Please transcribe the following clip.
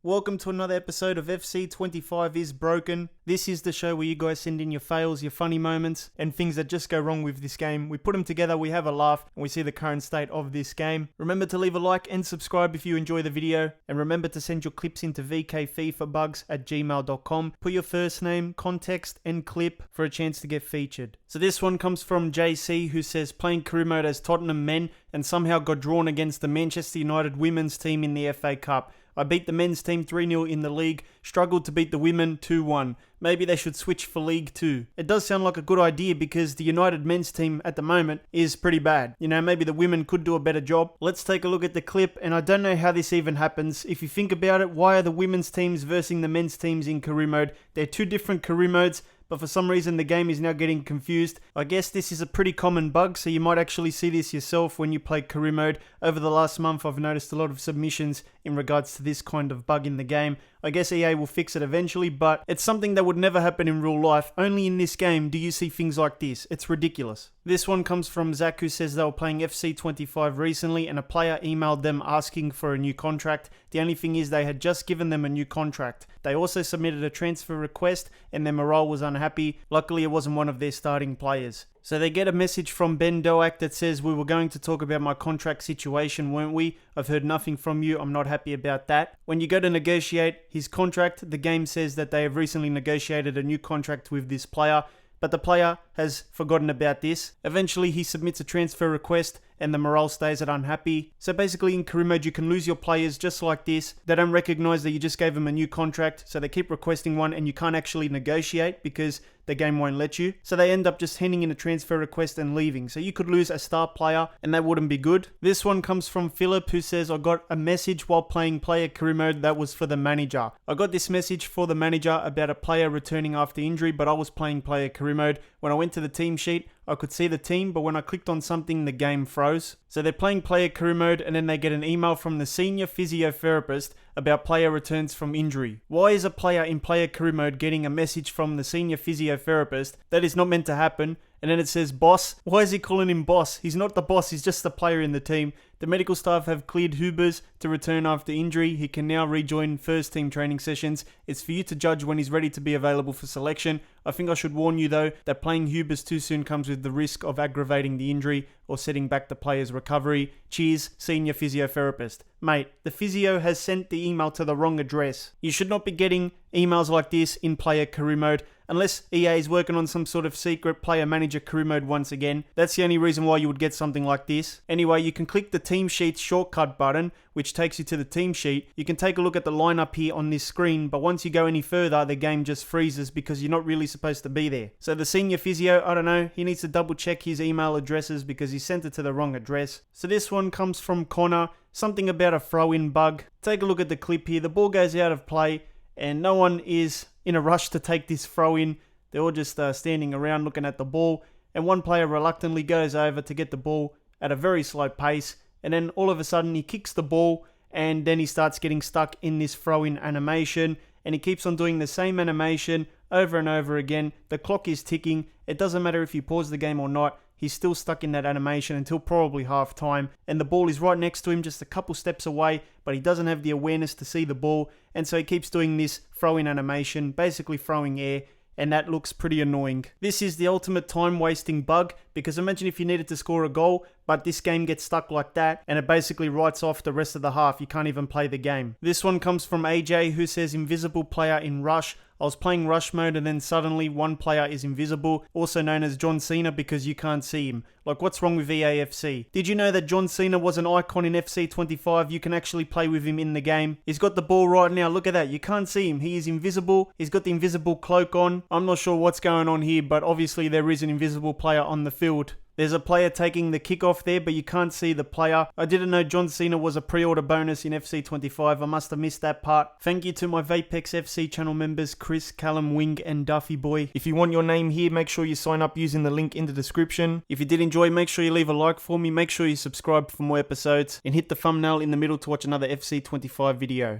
Welcome to another episode of FC25 is Broken. This is the show where you guys send in your fails, your funny moments, and things that just go wrong with this game. We put them together, we have a laugh, and we see the current state of this game. Remember to leave a like and subscribe if you enjoy the video, and remember to send your clips into vkfifabugs@gmail.com. Put your first name, context, and clip for a chance to get featured. So this one comes from JC, who says, playing career mode as Tottenham men and somehow got drawn against the Manchester United women's team in the FA Cup. I beat the men's team 3-0 in the league, struggled to beat the women 2-1. Maybe they should switch for League 2. It does sound like a good idea because the United men's team at the moment is pretty bad. You know, maybe the women could do a better job. Let's take a look at the clip, and I don't know how this even happens. If you think about it, why are the women's teams versus the men's teams in career mode? They're two different career modes, but for some reason the game is now getting confused. I guess this is a pretty common bug, so you might actually see this yourself when you play career mode. Over the last month, I've noticed a lot of submissions in regards to this kind of bug in the game. I guess EA will fix it eventually, but it's something that would never happen in real life. Only in this game do you see things like this. It's ridiculous. This one comes from Zach, who says they were playing FC25 recently and a player emailed them asking for a new contract. The only thing is they had just given them a new contract. They also submitted a transfer request and their morale was unhappy. Luckily, it wasn't one of their starting players. So they get a message from Ben Doak that says, we were going to talk about my contract situation, weren't we? I've heard nothing from you. I'm not happy about that. When you go to negotiate his contract, the game says that they have recently negotiated a new contract with this player, but the player has forgotten about this. Eventually, he submits a transfer request and the morale stays at unhappy. So basically in career mode, you can lose your players just like this. They don't recognize that you just gave them a new contract, so they keep requesting one and you can't actually negotiate because the game won't let you. So they end up just handing in a transfer request and leaving. So you could lose a star player and that wouldn't be good. This one comes from Philip, who says, I got a message while playing player career mode that was for the manager. I got this message for the manager about a player returning after injury, but I was playing player career mode. When I went to the team sheet, I could see the team, but when I clicked on something, the game froze. So they're playing player career mode and then they get an email from the senior physiotherapist about player returns from injury. Why is a player in player career mode getting a message from the senior physiotherapist that is not meant to happen? And then it says boss. Why is he calling him boss? He's not the boss, he's just the player in the team. The medical staff have cleared Hubers to return after injury. He can now rejoin first team training sessions. It's for you to judge when he's ready to be available for selection. I think I should warn you though that playing Hubers too soon comes with the risk of aggravating the injury or setting back the player's recovery. Cheers, senior physiotherapist. Mate, the physio has sent the email to the wrong address. You should not be getting emails like this in player career mode unless EA is working on some sort of secret player manager career mode once again. That's the only reason why you would get something like this. Anyway, you can click the team sheet shortcut button, which takes you to the team sheet. You can take a look at the lineup here on this screen, but once you go any further, the game just freezes because you're not really supposed to be there. So the senior physio, I don't know, he needs to double check his email addresses because he sent it to the wrong address. So this one comes from Connor, something about a throw-in bug. Take a look at the clip here. The ball goes out of play and no one is in a rush to take this throw in. They're all just standing around looking at the ball, and one player reluctantly goes over to get the ball at a very slow pace, and then all of a sudden he kicks the ball and then he starts getting stuck in this throw-in animation, and he keeps on doing the same animation over and over again. The clock is ticking. It doesn't matter if you pause the game or not. He's still stuck in that animation until probably half time, and the ball is right next to him, just a couple steps away, but he doesn't have the awareness to see the ball, and so he keeps doing this throw-in animation, basically throwing air, and that looks pretty annoying. This is the ultimate time-wasting bug, because imagine if you needed to score a goal, but this game gets stuck like that, and it basically writes off the rest of the half. You can't even play the game. This one comes from AJ, who says, invisible player in Rush. I was playing Rush mode and then suddenly one player is invisible, also known as John Cena because you can't see him. Like, what's wrong with EAFC? Did you know that John Cena was an icon in FC25? You can actually play with him in the game. He's got the ball right now. Look at that. You can't see him. He is invisible. He's got the invisible cloak on. I'm not sure what's going on here, but obviously there is an invisible player on the field. There's a player taking the kickoff there, but you can't see the player. I didn't know John Cena was a pre-order bonus in FC25. I must have missed that part. Thank you to my Vapex FC channel members, Chris, Callum, Wing, and Duffy Boy. If you want your name here, make sure you sign up using the link in the description. If you did enjoy, make sure you leave a like for me. Make sure you subscribe for more episodes and hit the thumbnail in the middle to watch another FC25 video.